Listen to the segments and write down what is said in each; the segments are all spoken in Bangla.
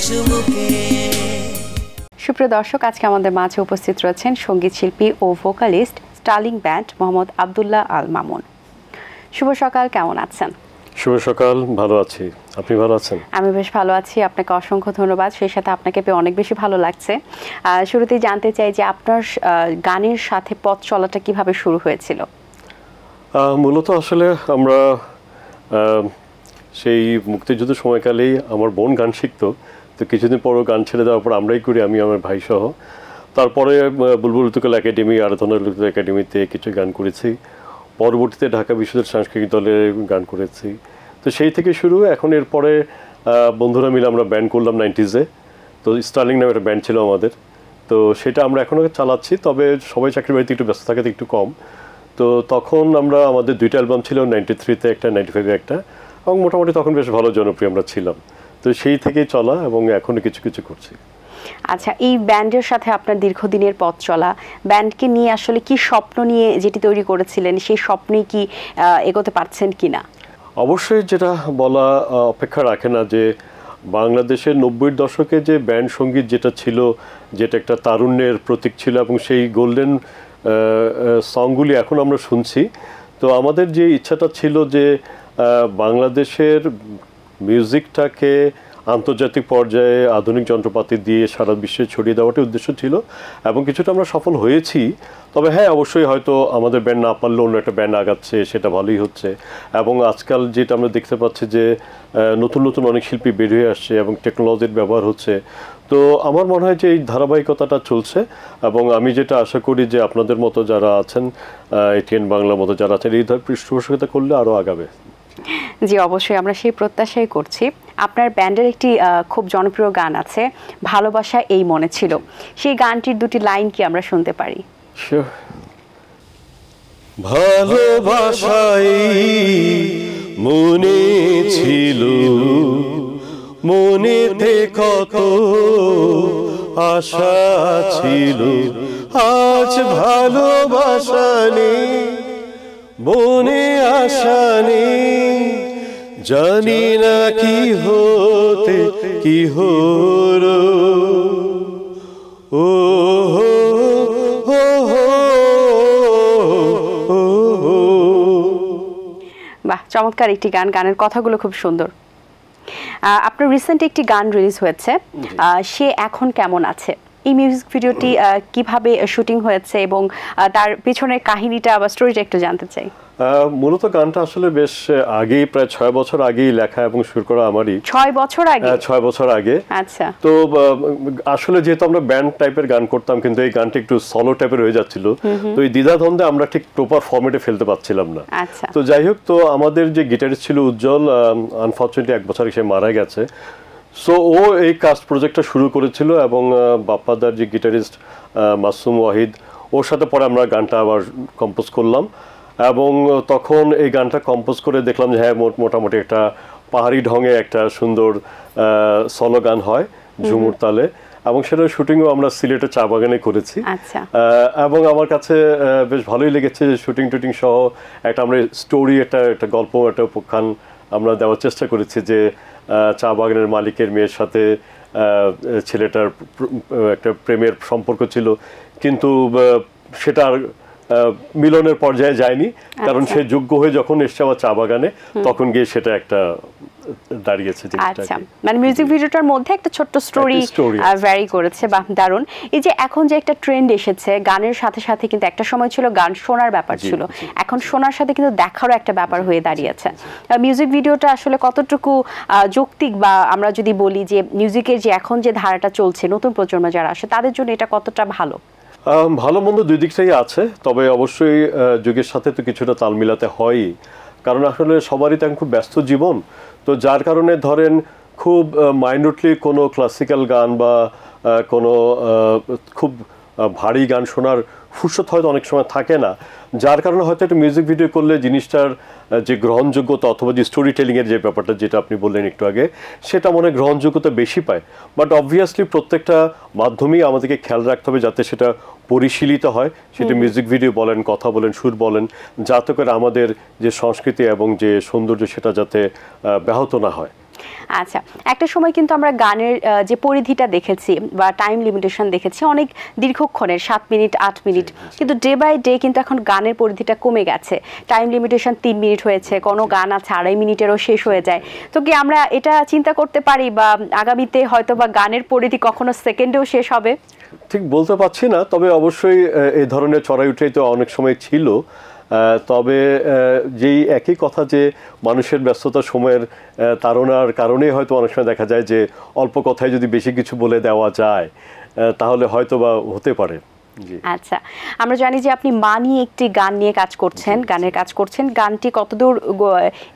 চুমুকে। সুপ্রিয় দর্শক, আজকে আমাদের মাঝে উপস্থিত রয়েছেন সঙ্গীত শিল্পী ও vocalist sterling band Mohammad Abdullah Al Mamun. শুভ সকাল, কেমন আছেন? শুভ সকাল, ভালো আছি। আপনি ভালো আছেন? আমি বেশ ভালো আছি, আপনাকে অসংখ্য ধন্যবাদ। সেই সাথে আপনাকে পেয়ে অনেক বেশি ভালো লাগছে। শুরুতেই জানতে চাই যে আপনার গানের সাথে পথ চলাটা কিভাবে শুরু হয়েছিল? মূলত আসলে আমরা সেই মুক্তিযুদ্ধ সময়কালেই আমার বোন গান শিখতো, তো কিছুদিন পরও গান ছেড়ে দেওয়ার পর আমরাই করি, আমি আমার ভাই সহ। তারপরে বুলবুল লুতুকাল একাডেমি, আরাধনা লুতুকাল একাডেমিতে কিছু গান করেছি। পরবর্তীতে ঢাকা বিশ্ববিদ্যালয়ের সাংস্কৃতিক দলে গান করেছি। তো সেই থেকে শুরু। এখন এরপরে বন্ধুরা মিলে আমরা ব্যান্ড করলাম 90s-এ। তো স্টার্লিং নামে একটা ব্যান্ড ছিল আমাদের, তো সেটা আমরা এখনও চালাচ্ছি। তবে সবাই চাকরি বাড়িতে একটু ব্যস্ত থাকাতে একটু কম। তো তখন আমরা আমাদের 2টা অ্যালবাম ছিল, 93-তে একটা, 95-এ একটা, এবং মোটামুটি তখন বেশ ভালো জনপ্রিয় আমরা ছিলাম। তো সেই থেকেই চলা, এবং এখনও কিছু কিছু করছি। আচ্ছা, এই ব্যান্ডের সাথে আপনার দীর্ঘদিনের পথ চলা, ব্যান্ডকে নিয়ে আসলে কি স্বপ্ন নিয়ে যেটি তৈরি করেছিলেন, সেই স্বপ্নেই কি এগোতে পারছেন কিনা? অবশ্যই, যেটা বলা অপেক্ষা রাখে না যে বাংলাদেশের 90-এর দশকে যে ব্যান্ড সঙ্গীত যেটা ছিল, যেটা একটা তারুণ্যের প্রতীক ছিল, এবং সেই গোল্ডেন সংগুলি এখন আমরা শুনছি। তো আমাদের যে ইচ্ছাটা ছিল যে বাংলাদেশের মিউজিকটাকে আন্তর্জাতিক পর্যায়ে আধুনিক যন্ত্রপাতি দিয়ে সারা বিশ্বে ছড়িয়ে দেওয়াটাই উদ্দেশ্য ছিল, এবং কিছুটা আমরা সফল হয়েছি। তবে হ্যাঁ, অবশ্যই হয়তো আমাদের ব্যান্ড না পারলে অন্য একটা ব্যান্ড আগাচ্ছে, সেটা ভালোই হচ্ছে। এবং আজকাল যেটা আমরা দেখতে পাচ্ছি যে নতুন নতুন অনেক শিল্পী বের হয়ে আসছে এবং টেকনোলজির ব্যবহার হচ্ছে। তো আমার মনে হয় যে এই ধারাবাহিকতাটা চলছে, এবং আমি যেটা আশা করি যে আপনাদের মতো যারা আছেন, এটিএন বাংলার মতো যারা আছেন, এই ধরনের পৃষ্ঠপোষকতা করলে আরও আগাবে। জি, অবশ্যই, আমরা সেই প্রত্যাশাই করছি। আপনার ব্যান্ডের একটি খুব জনপ্রিয় গান আছে, ভালোবাসা এই মনে ছিল। সেই গানটির দুটি লাইন কি আমরা শুনতে পারি? ভালোবাসাই মনে ছিল, মনেতে কত আশা ছিল, আজ ভালোবাসা নেই, মনে আশা নেই, জানি না কি হতে কি হলো। ও বাহ, চমৎকার একটি গান, গানের কথাগুলো খুব সুন্দর। আপনার রিসেন্ট একটি গান রিলিজ হয়েছে, সে এখন কেমন আছে। এই মিউজিক ভিডিওটি কিভাবে শুটিং হয়েছে এবং তার পেছনের কাহিনীটা বা স্টোরিটা একটু জানতে চাই। মূলত গানটা আসলে বেশ আগেই, প্রায় 6 বছর আগেই লেখা এবং সুর করা আমারই। 6 বছর আগে? 6 বছর আগে। আচ্ছা। তো আসলে যেহেতু আমরা ব্যান্ড টাইপের গান করতাম, কিন্তু এই গানটা একটু সলো টাইপের হয়ে যাচ্ছিল, তো এই দ্বিধাদ্বন্দ্বে আমরা ঠিক প্রপার ফর্মেটে ফেলতে পারছিলাম না। আচ্ছা। তো যাই হোক, তো আমাদের যে গিটারিস্ট ছিল উজ্জ্বল, আনফর্চুনেটলি 1 বছর সে মারা গেছে। সো ও এই কাস্ট প্রজেক্টটা শুরু করেছিল, এবং বাপ্পাদার যে গিটারিস্ট মাসুম ওয়াহিদ, ওর সাথে পরে আমরা গানটা আবার কম্পোজ করলাম। এবং তখন এই গানটা কম্পোজ করে দেখলাম যে হ্যাঁ, মোটামুটি একটা পাহাড়ি ঢঙে একটা সুন্দর সলো গান হয় ঝুমুর তালে, এবং সেটার শুটিংও আমরা সিলেটে চা বাগানে করেছি। আচ্ছা। এবং আমার কাছে বেশ ভালোই লেগেছে যে শুটিং টুটিং সহ একটা আমরা স্টোরি, একটা গল্প, একটা উপাখ্যান আমরা দেওয়ার চেষ্টা করেছি, যে চা বাগানের মালিকের মেয়ের সাথে ছেলেটার একটা প্রেমের সম্পর্ক ছিল, কিন্তু সেটা মিলনের পর্যায়ে যায়নি, কারণ সে যোগ্য হয়ে যখন এসছে আমার চা বাগানে, তখন গিয়ে সেটা একটা দাঁড়িয়েছে। আচ্ছা, মানে মিউজিক ভিডিওটার মধ্যে একটা ছোট্ট স্টোরি ভ্যারি করেছে। বাহ, দারুণ। এই যে এখন যে একটা ট্রেন্ড এসেছে গানের সাথে সাথে, কিন্তু একটা সময় ছিল গান শোনার ব্যাপার ছিল, এখন শোনার সাথে কিন্তু দেখারও একটা ব্যাপার হয়ে দাঁড়িয়েছে। মিউজিক ভিডিওটা আসলে কতটুকু যৌক্তিক, বা আমরা যদি বলি যে মিউজিকের যে এখন যে ধারাটা চলছে, নতুন প্রজন্ম যারা আসে তাদের জন্য এটা কতটা ভালো? ভালো মন্দ দুই দিকটাই আছে, তবে অবশ্যই যুগের সাথে তো কিছুটা তাল মিলাতে হয়ই, কারণ আসলে সবারই তো খুব ব্যস্ত জীবন। তো যার কারণে ধরেন খুব মাইন্যুটলি কোনো ক্লাসিক্যাল গান বা কোনো খুব ভারী গান শোনার ফুরসত হয়তো অনেক সময় থাকে না, যার কারণে হয়তো একটা মিউজিক ভিডিও করলে জিনিসটার যে গ্রহণযোগ্যতা অথবা যে স্টোরি টেলিংয়ের যে ব্যাপারটা যেটা আপনি বললেন একটু আগে, সেটা মনে গ্রহণযোগ্যতা বেশি পায়। বাট অবভিয়াসলি প্রত্যেকটা মাধ্যমেই আমাদেরকে খেয়াল রাখতে হবে যাতে সেটা পরিশীলিত হয়, সেটা মিউজিক ভিডিও বলেন, কথা বলেন, সুর বলেন, যাতে করে আমাদের যে সংস্কৃতি এবং যে সৌন্দর্য সেটা যাতে ব্যাহত না হয়। আচ্ছা, একটা সময় কিন্তু আমরা গানের যে পরিধিটা দেখেছি বা টাইম লিমিটেশন দেখেছি অনেক দীর্ঘক্ষণের, 7 মিনিট 8 মিনিট, কিন্তু ডে বাই ডে কিন্তু এখন গানের পরিধিটা কমে গেছে। টাইম লিমিটেশন 3 মিনিট হয়েছে, কোনো গান আছে 2.5 মিনিটেরও শেষ হয়ে যায়। তো কি আমরা এটা চিন্তা করতে পারি বা আগামীতে হয়তো বা গানের পরিধি কখনো সেকেন্ডেও শেষ হবে? ঠিক বলতে পারছি না, তবে অবশ্যই এই ধরনের চড়াই উঠাই তো অনেক সময় ছিল। তবে যেই একই কথা যে মানুষের ব্যস্ততার সময়ের তাড়নার কারণেই হয়তো অনেক সময় দেখা যায় যে অল্প কথায় যদি বেশি কিছু বলে দেওয়া যায় তাহলে হয়তো বা হতে পারে। আচ্ছা, আমরা জানি যে আপনি মা নিয়ে একটি গান নিয়ে কাজ করছেন, গানের কাজ করছেন। গানটি কতদূর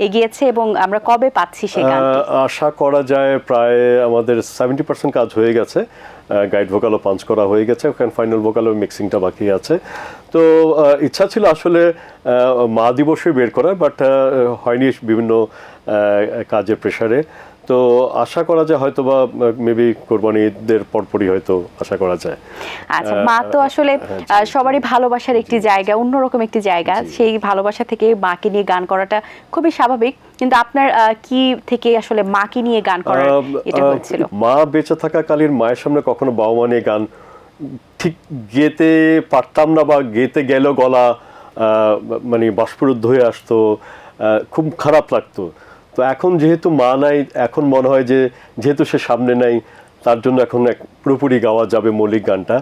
এগিয়েছে এবং আমরা কবে পাচ্ছি সেই গানটি? আশা করা যায় প্রায় আমাদের 70% কাজ হয়ে গেছে। গাইড ভোকালও পাঞ্চ করা হয়ে গেছে, ওখানে ফাইনাল ভোকালও মিক্সিংটা বাকি আছে। তো ইচ্ছা ছিল আসলে মা দিবসে বের করার, বাট হয়নি বিভিন্ন কাজের প্রেশারে। তো আশা করা যায় হয়তো বা মেবি কোরবানি ঈদের পরপরই হয়তো আশা করা যায়। আচ্ছা, মা তো আসলে সবারই ভালোবাসার একটি জায়গা, অন্যরকম একটি জায়গা। সেই ভালোবাসা থেকে মাকে নিয়ে গান করাটা খুবই স্বাভাবিক, কিন্তু আপনার কি থেকে আসলে মাকে নিয়ে গান করার এটা হয়েছিল? মা বেঁচে থাকাকালীন মায়ের সামনে কখনো বাবা মা নিয়ে গান ঠিক গেতে পারতাম না, বা গেতে গেল গলা মানে বাষ্পরুদ্ধ হয়ে আসতো, খুব খারাপ লাগতো। তো এখন যেহেতু মা নাই, এখন মনে হয় যে যেহেতু সে সামনে নাই, তার জন্য এখন পুরোপুরি গাওয়া যাবে মৌলিক গানটা।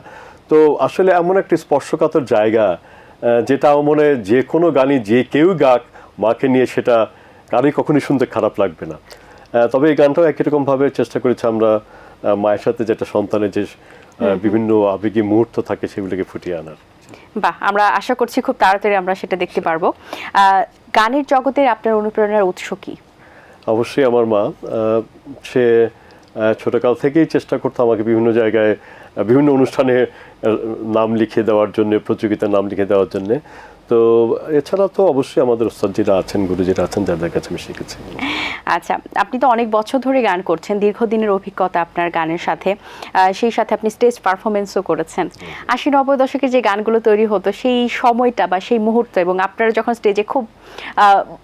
তো আসলে এমন একটা স্পর্শকাতর জায়গা যেটা আমার মনে হয় যে কোনো গানই যে কেউ গাক মাকে নিয়ে, সেটা কারোই কখনই শুনতে খারাপ লাগবে না। তবে এই গানটাও একই রকমভাবে চেষ্টা করেছি আমরা মায়ের সাথে, যেটা সন্তানের যে বিভিন্ন আবেগী মুহূর্ত থাকে সেগুলোকে ফুটিয়ে আনার। বাহ, আমরা আশা করছি খুব তাড়াতাড়ি আমরা সেটা দেখতে পারবো। গানের জগতের আপনার অনুপ্রেরণার উৎস কি? অবশ্যই আমার মা। সে ছোটকাল থেকেই চেষ্টা করতো আমাকে বিভিন্ন জায়গায় বিভিন্ন অনুষ্ঠানে নাম লিখে দেওয়ার জন্য, প্রতিযোগিতার নাম লিখে দেওয়ার জন্য। তো এছাড়া তো অবশ্যই আমাদের ওস্তাদজিরা আছেন, গুরুজিরা আছেন, যাদের কাছে আমি শিখেছি। আচ্ছা, আপনি তো অনেক বছর ধরে গান করছেন, দীর্ঘদিনের অভিজ্ঞতা আপনার গানের সাথে, সেই সাথে আপনি স্টেজ পারফরমেন্সও করেছেন। 80-90 দশকে যে গানগুলো তৈরি হতো সেই সময়টা বা সেই মুহূর্ত, এবং আপনারা যখন স্টেজে খুব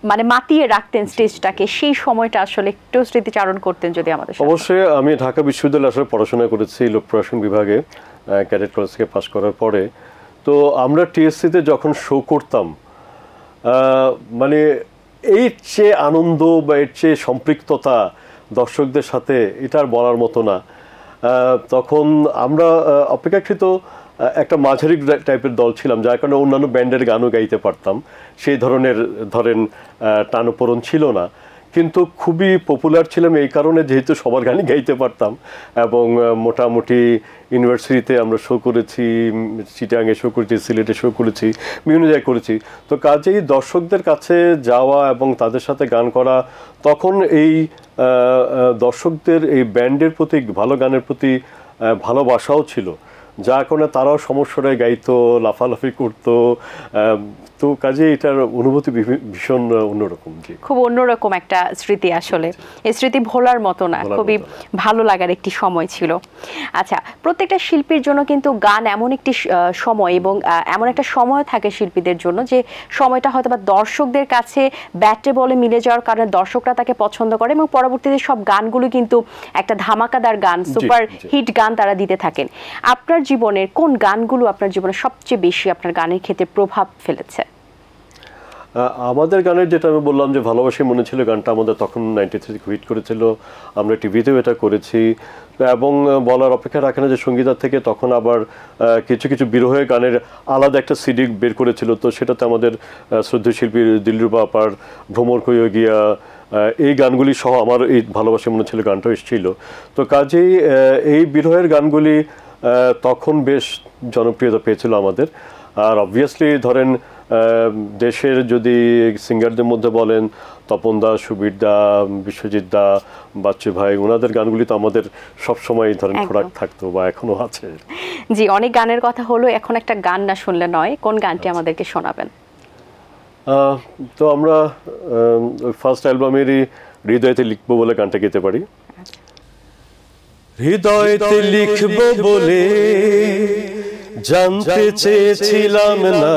মানে মাতিয়ে রাখতেন স্টেজটাকে, সেই সময়টা আসলে একটু স্মৃতিচারণ করতেন যদি আমাদের সাথে। অবশ্যই আমি ঢাকা বিশ্ববিদ্যালয়ে আসলে পড়াশোনা করেছি লোক প্রশাসন বিভাগে, ক্যাডেট কলেজ থেকে পাস করার পরে। তো আমরা টিএসসিতে যখন শো করতাম, মানে এর চেয়ে আনন্দ বা এর চেয়ে সম্পৃক্ততা দর্শকদের সাথে, এটা আর বলার মতো না। তখন আমরা অপেক্ষাকৃত একটা মাঝারি টাইপের দল ছিলাম, যার কারণে অন্যান্য ব্যান্ডের গানও গাইতে পারতাম। সেই ধরনের টানোপোড়ন ছিল না, কিন্তু খুবই পপুলার ছিলাম এই কারণে যেহেতু সবার গানই গাইতে পারতাম। এবং মোটামুটি ইউনিভার্সিটিতে আমরা শো করেছি, চিটাগাংয়ে শো করেছি, সিলেটে শো করেছি, বিভিন্ন জায়গায় করেছি। তো কাজেই দর্শকদের কাছে যাওয়া এবং তাদের সাথে গান করা, তখন এই দর্শকদের এই ব্যান্ডের প্রতি, ভালো গানের প্রতি ভালোবাসাও ছিল, যার কারণে তারাও সমস্যায় গাইতো, লাফালাফি করতো। তো কাজে এটার অনুভূতি ভীষণ অন্যরকম। খুব অন্যরকম একটা স্মৃতি, আসলে এই স্মৃতি ভোলার মতো না, খুবই ভালো লাগার একটি সময় ছিল। আচ্ছা, প্রত্যেকটা শিল্পীর জন্য কিন্তু গান এমন একটি সময়, এবং এমন একটা সময় থাকে শিল্পীদের জন্য যে সময়টা হয়তো বা দর্শকদের কাছে ব্যাটে বলে মিলে যাওয়ার কারণে দর্শকরা তাকে পছন্দ করে, এবং পরবর্তীতে সব গানগুলো কিন্তু একটা ধামাকাদার গান, সুপার হিট গান তারা দিতে থাকেন। আপনার জীবনের কোন গানগুলো আপনার জীবনে সবচেয়ে বেশি আপনার গানের ক্ষেত্রে প্রভাব ফেলেছে? আমাদের গানের যেটা আমি বললাম যে ভালোবাসি মনে ছিল, গানটা আমাদের তখন 93 হিট করেছিল, আমরা টিভিতেও এটা করেছি। এবং বলার অপেক্ষা রাখে না যে সঙ্গীতার থেকে তখন আবার কিছু কিছু বিরহের গানের আলাদা একটা সিডি বের করেছিল। তো সেটাতে আমাদের শ্রদ্ধেয় শিল্পী দিলরুবা আপার ভ্রমর কইয়া গিয়া, এই গানগুলি সহ আমার এই ভালোবাসি মনে ছিল গানটাও এসেছিল। তো কাজেই এই বিরহের গানগুলি তখন বেশ জনপ্রিয়তা পেয়েছিল আমাদের। আর অবভিয়াসলি ধরেন দেশের যদি সিঙ্গারদের মধ্যে বলেন, তপন দা, সুবীর দা, বিশ্বজিৎ দা, বাচ্চু ভাই, ওনাদের গানগুলি তো আমাদের সবসময় ধরেন খোরাক থাকতো বা এখনো আছে। জি, অনেক গানের কথা হলো, এখন একটা গান না শুনলে নয়, কোন গানটি আমাদেরকে শোনাবেন? তো আমরা ফার্স্ট অ্যালবামেরই হৃদয়তে লিখবো বলে গানটা গেতে পারি। হৃদয়তে লিখবো বলে জানতে চেয়েছিলাম না,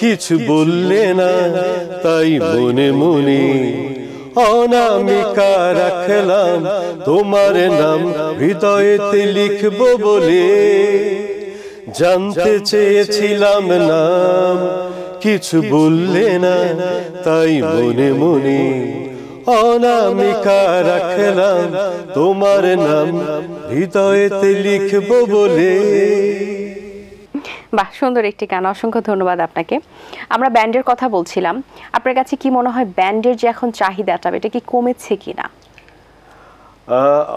কিছু বললে না, তাই মনে মনে অনামিকা রাখলাম তোমার নাম হৃদয়েতে লিখব বলে, জানতে চেয়েছিলাম নাম কিছু বললে না, তাই মনে মনে অনামিকা রাখলাম তোমার নাম হৃদয়েতে লিখব বলে। বাহ, সুন্দর একটি গান, অসংখ্য ধন্যবাদ আপনাকে। আমরা ব্যান্ডের কথা বলছিলাম, আপনার কাছে কি মনে হয় ব্যান্ডের যে এখন চাহিদাটা এটা কি কমেছে কিনা?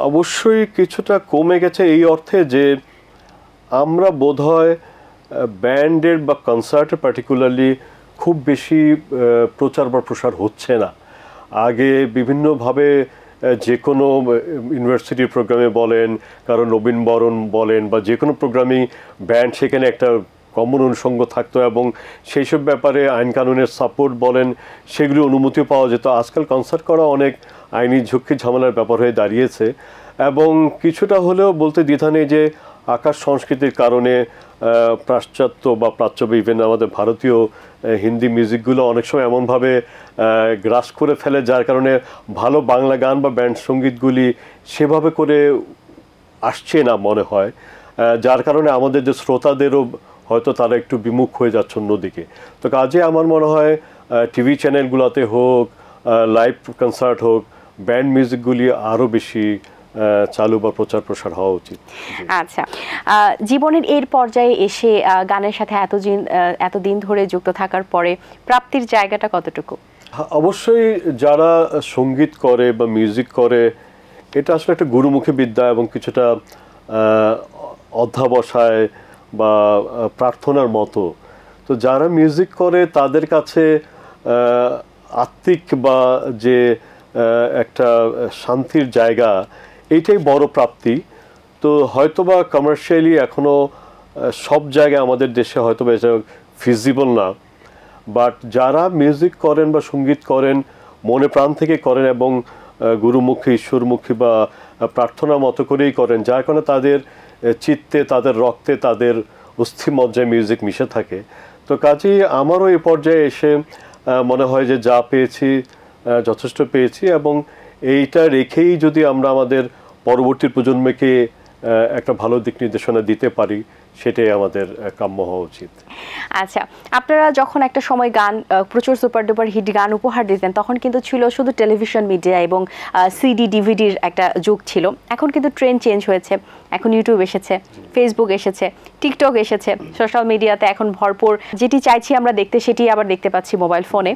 অবশ্যই কিছুটা কমে গেছে, এই অর্থে যে আমরা বোধহয় ব্যান্ডের বা কনসার্টে পার্টিকুলারলি খুব বেশি প্রচার বা প্রসার হচ্ছে না। আগে বিভিন্নভাবে যে কোনো ইউনিভার্সিটির প্রোগ্রামে বলেন, কারো নবীনবরণ বলেন বা যে কোনো প্রোগ্রামেই ব্যান্ড সেখানে একটা কমন অনুষঙ্গ থাকতো এবং সেই সব ব্যাপারে আইন কানুনের সাপোর্ট বলেন সেগুলি অনুমতিও পাওয়া যেত। আজকাল কনসার্ট করা অনেক আইনি ঝুঁকি ঝামেলার ব্যাপার হয়ে দাঁড়িয়েছে এবং কিছুটা হলেও বলতে দ্বিধা নেই যে আকাশ সংস্কৃতির কারণে পাশ্চাত্য বা প্রাচ্য বা ইভেন আমাদের ভারতীয় হিন্দি মিউজিকগুলো অনেক সময় এমনভাবে গ্রাস করে ফেলে যার কারণে ভালো বাংলা গান বা ব্যান্ড সঙ্গীতগুলি সেভাবে করে আসছে না মনে হয়, যার কারণে আমাদের যে শ্রোতাদেরও হয়তো তারা একটু বিমুখ হয়ে যাচ্ছে অন্যদিকে। তো কাজে আমার মনে হয় টিভি চ্যানেলগুলোতে হোক, লাইভ কনসার্ট হোক, ব্যান্ড মিউজিকগুলি আরও বেশি চালু বা প্রচার প্রসার হওয়া উচিত। আচ্ছা, জীবনের এর পর্যায়ে এসে গানের সাথে এতদিন ধরে যুক্ত থাকার পরে প্রাপ্তির জায়গাটা কতটুকু? অবশ্যই যারা সঙ্গীত করে বা মিউজিক করে এটা আসলে একটা গুরুমুখী বিদ্যা এবং কিছুটা অধ্যাবসায় বা প্রার্থনার মতো। তো যারা মিউজিক করে তাদের কাছে আত্মিক বা যে একটা শান্তির জায়গা এইটাই বড় প্রাপ্তি। তো হয়তোবা কমার্শিয়ালি এখনও সব জায়গায় আমাদের দেশে হয়তোবা এটা ফিজিবল না, বাট যারা মিউজিক করেন বা সঙ্গীত করেন মনে প্রাণ থেকে করেন এবং গুরুমুখী ঈশ্বরমুখী বা প্রার্থনা মতো করেই করেন, যার কারণে তাদের চিত্তে, তাদের রক্তে, তাদের অস্থিমজ্জায় মিউজিক মিশে থাকে। তো কাজেই আমারও এই পর্যায়ে এসে মনে হয় যে যা পেয়েছি যথেষ্ট পেয়েছি এবং এইটা রেখেই যদি আমরা আমাদের পরবর্তী প্রজন্মকে একটা ভালো দিক নির্দেশনা দিতে পারি সেটাই আমাদের কাম্য হওয়া উচিত। আচ্ছা, আপনারা যখন একটা সময় গান প্রচুর সুপার ডুপার হিট গান উপহার দিতেন তখন কিন্তু ছিল শুধু টেলিভিশন মিডিয়া এবং সিডি ডিভিডির একটা যুগ ছিল। এখন কিন্তু ট্রেন্ড চেঞ্জ হয়েছে, এখন ইউটিউব এসেছে, ফেসবুক এসেছে, টিকটক এসেছে, সোশ্যাল মিডিয়াতে এখন ভরপুর যেটি চাইছি আমরা দেখতে সেটি আবার দেখতে পাচ্ছি মোবাইল ফোনে।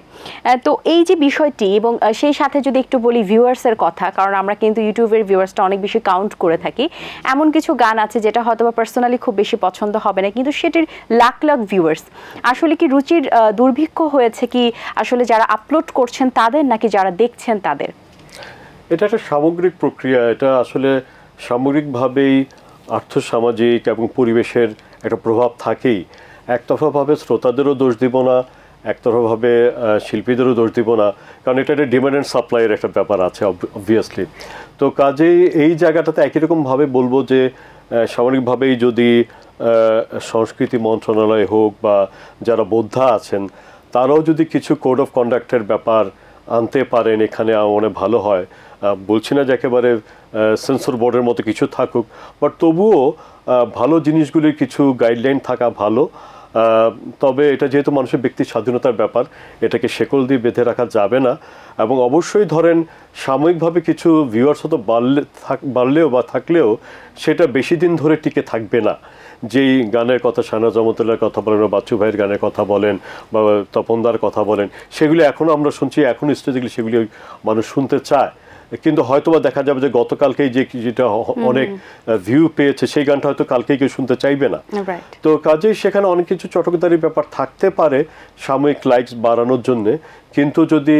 তো এই যে বিষয়টি এবং সেই সাথে যদি একটু বলি ভিউয়ার্সের কথা, কারণ আমরা কিন্তু ইউটিউবের ভিউয়ার্সটা অনেক বেশি কাউন্ট করে থাকি, এমন কিছু গান আছে যেটা হয়তো বা পার্সোনালি খুব বেশি পছন্দ হবে না কিন্তু সেটির লাখ লাখ ভিউয়ার্স। আসলে কি রুচির দুর্ভিক্ষ হয়েছে কি আসলে যারা আপলোড করছেন তাদের নাকি যারা দেখছেন তাদের? এটা একটা সামগ্রিক প্রক্রিয়া, এটা আসলে সামগ্রিকভাবেই আর্থসামাজিক এবং পরিবেশের একটা প্রভাব থাকেই। একতরফাভাবে শ্রোতাদেরও দোষ দিব না, একতরফাভাবে শিল্পীদেরও দোষ দিব না, কারণ এটা একটা ডিমান্ড অ্যান্ড সাপ্লাইয়ের একটা ব্যাপার আছে অবভিয়াসলি। তো কাজেই এই জায়গাটাতে একই রকমভাবে বলবো যে সামগ্রিকভাবেই যদি সংস্কৃতি মন্ত্রণালয় হোক বা যারা বোদ্ধা আছেন তারাও যদি কিছু কোড অফ কন্ডাক্টের ব্যাপার আনতে পারেন এখানে অনেক ভালো হয়। বলছি না যে একেবারে সেন্সর বোর্ডের মতো কিছু থাকুক, বাট তবুও ভালো জিনিসগুলির কিছু গাইডলাইন থাকা ভালো। তবে এটা যেহেতু মানুষের ব্যক্তি স্বাধীনতার ব্যাপার, এটাকে শেকল দিয়ে বেঁধে রাখা যাবে না এবং অবশ্যই ধরেন সাময়িকভাবে কিছু ভিউয়ার্স হয়তো বাড়লেও বা থাকলেও সেটা বেশি দিন ধরে টিকে থাকবে না। যেই গানের কথা শাহনাজ রহমতুল্লাহর কথা বলেন বা বাচ্চু ভাইয়ের গানের কথা বলেন বা তপনদার কথা বলেন, সেগুলি এখনও আমরা শুনছি, এখনও স্টেজগুলি সেগুলি মানুষ শুনতে চায়, কিন্তু হয়তোবা দেখা যাবে যে গতকালকেই যেটা অনেক ভিউ পেয়েছে সেই গানটা হয়তো কালকেই কেউ শুনতে চাইবে না। তো কাজেই সেখানে অনেক কিছু চটকদারি ব্যাপার থাকতে পারে সাময়িক লাইকস বাড়ানোর জন্যে, কিন্তু যদি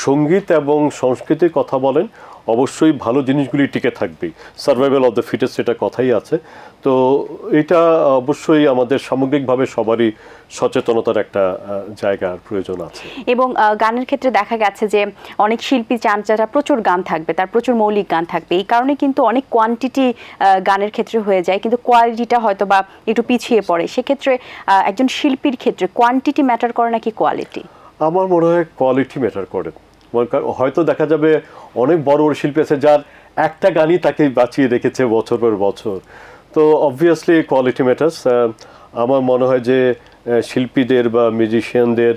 সঙ্গীত এবং সংস্কৃতির কথা বলেন অবশ্যই ভালো জিনিসগুলি টিকে থাকবেই, সার্ভাইভাল অফ দ্য ফিটেস্ট এটা কথাই আছে। তো এটা অবশ্যই আমাদের সামগ্রিকভাবে সবারই সচেতনতার একটা জায়গার প্রয়োজন আছে। এবং গানের ক্ষেত্রে দেখা গেছে যে অনেক শিল্পী চান যারা প্রচুর গান থাকবে, তার প্রচুর মৌলিক গান থাকবে, এই কারণে কিন্তু অনেক কোয়ান্টিটি গানের ক্ষেত্রে হয়ে যায় কিন্তু কোয়ালিটিটা হয়তো বা একটু পিছিয়ে পড়ে। সেক্ষেত্রে একজন শিল্পীর ক্ষেত্রে কোয়ান্টিটি ম্যাটার করে নাকি কোয়ালিটি? আমার মনে হয় কোয়ালিটি ম্যাটার করে। হয়তো দেখা যাবে অনেক বড় বড় শিল্পী আছে যার একটা গানই তাকে বাঁচিয়ে রেখেছে বছর পর বছর। তো অবভিয়াসলি কোয়ালিটি ম্যাটার্স। আমার মনে হয় যে শিল্পীদের বা মিউজিশিয়ানদের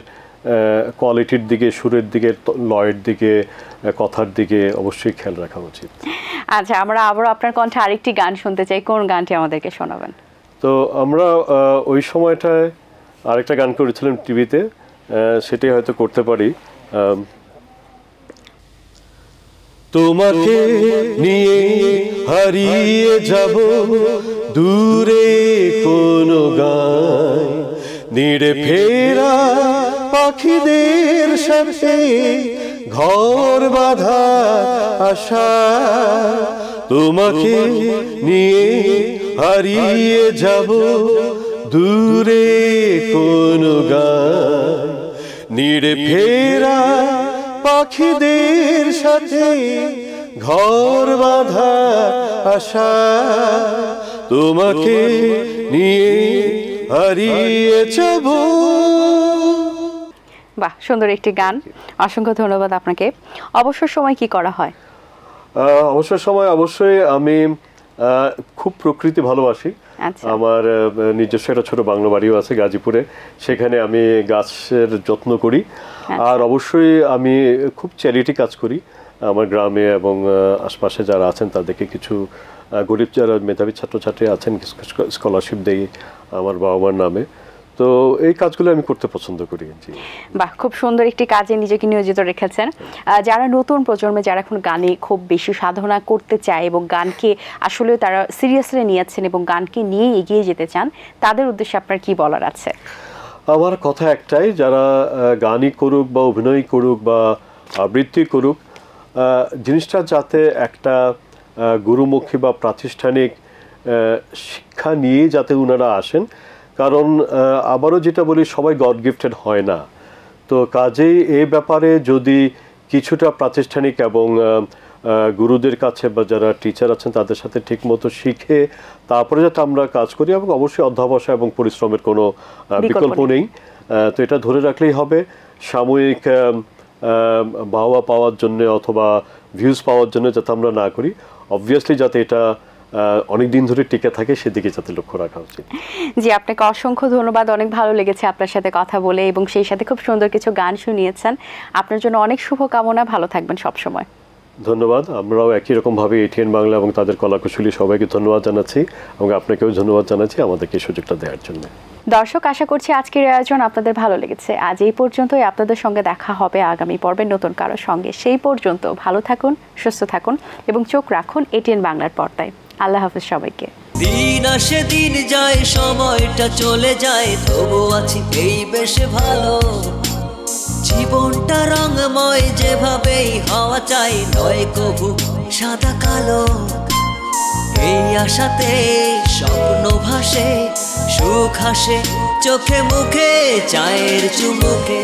কোয়ালিটির দিকে, সুরের দিকে, লয়ের দিকে, কথার দিকে অবশ্যই খেয়াল রাখা উচিত। আচ্ছা, আমরা আবারও আপনার কণ্ঠে আরেকটি গান শুনতে চাই। কোন গানটি আমাদেরকে শোনাবেন? তো আমরা ওই সময়টায় আরেকটা গান করেছিলাম টিভিতে, সেটাই হয়তো করতে পারি। তোমাকে নিয়ে হারিয়ে যাব দূরে কোনো গান, নিড়ে ফেরা পাখিদের সাথে ঘর বাঁধা আশা। তোমাকে নিয়ে হারিয়ে যাব দূরে কোনো গান, নিড়ে ফেরা পাখিদের সাথে ঘর বাঁধা আশা। তোমাকে নিয়ে হারিয়ে যাব। বাহ, সুন্দর একটি গান। অসংখ্য ধন্যবাদ আপনাকে। অবসর সময় কি করা হয়? অবসর সময় অবশ্যই আমি খুব প্রকৃতি ভালোবাসি। আমার নিজস্ব একটা ছোট বাংলো বাড়িও আছে গাজীপুরে, সেখানে আমি গাছের যত্ন করি। আর অবশ্যই আমি খুব চ্যারিটি কাজ করি আমার গ্রামে এবং আশপাশে যারা আছেন তাদেরকে কিছু গরিব যারা মেধাবী ছাত্রছাত্রী আছেন স্কলারশিপ দেই আমার বাবা মার নামে। তো এই কাজগুলো আমি করতে পছন্দ করি। বাহ, খুব সুন্দর একটি কাজে নিজেকে নিয়োজিত রেখেছেন। যারা নতুন প্রজন্মে, যারা এখন গানে খুব বেশি সাধনা করতে চায় এবং গানকে আসলে তারা সিরিয়াসলি নিয়েছেন এবং গানকে নিয়ে এগিয়ে যেতে চান, তাদের উদ্দেশ্যে আপনার কি বলার আছে? আমার কথা একটাই, যারা গানই করুক বা অভিনয় করুক বা আবৃত্তি করুক, জিনিসটা যাতে একটা গুরুমুখী বা প্রাতিষ্ঠানিক শিক্ষা নিয়ে যাতে ওনারা আসেন। কারণ আবারও যেটা বলি, সবাই গড গিফটেড হয় না। তো কাজেই এ ব্যাপারে যদি কিছুটা প্রাতিষ্ঠানিক এবং গুরুদের কাছে বা যারা টিচার আছেন তাদের সাথে ঠিকমতো শিখে তারপরে যাতে আমরা কাজ করি, এবং অবশ্যই অধ্যবসায় এবং পরিশ্রমের কোনো বিকল্প নেই। তো এটা ধরে রাখলেই হবে। সাময়িক বাহবা পাওয়ার জন্য অথবা ভিউজ পাওয়ার জন্য যাতে আমরা না করি, অবভিয়াসলি যাতে এটা অনেক দিন ধরে টিকে থাকে সেদিকে যাতে লক্ষ্য রাখা উচিত। জি, আপনাকে অসংখ্য ধন্যবাদ। অনেক ভালো লেগেছে আপনার সাথে কথা বলে এবং সেই সাথে খুব সুন্দর কিছু গান শুনিয়েছেন। আপনার জন্য অনেক শুভকামনা। ভালো থাকবেন সবসময়। ধন্যবাদ। আমরাও একই রকমভাবে এটিএন বাংলা এবং তাদের কলাকুশলী সবাইকে ধন্যবাদ জানাচ্ছি এবং আপনাকেও ধন্যবাদ জানাচ্ছি আমাদেরকে এই সুযোগটা দেওয়ার জন্য। দর্শক, আশা করছি আজকের আয়োজন আপনাদের ভালো লেগেছে। আজ এই পর্যন্তই। আপনাদের সঙ্গে দেখা হবে আগামী পর্বে নতুন কারো সঙ্গে। সেই পর্যন্ত ভালো থাকুন, সুস্থ থাকুন এবং চোখ রাখুন এটিএন বাংলার পর্দায়। আল্লাহ হাফেজ সবাইকে। দিন আসে দিন যায়, সময়টা চলে যায়, তবু আছি এই বেশ ভালো। জীবনটা রঙময়, যেভাবেই হওয়া চাই, নয় কবু সাদা কালো। এই আশাতে স্বপ্ন ভাসে, সুখ হাসে চোখে মুখে, চায়ের চুমুকে।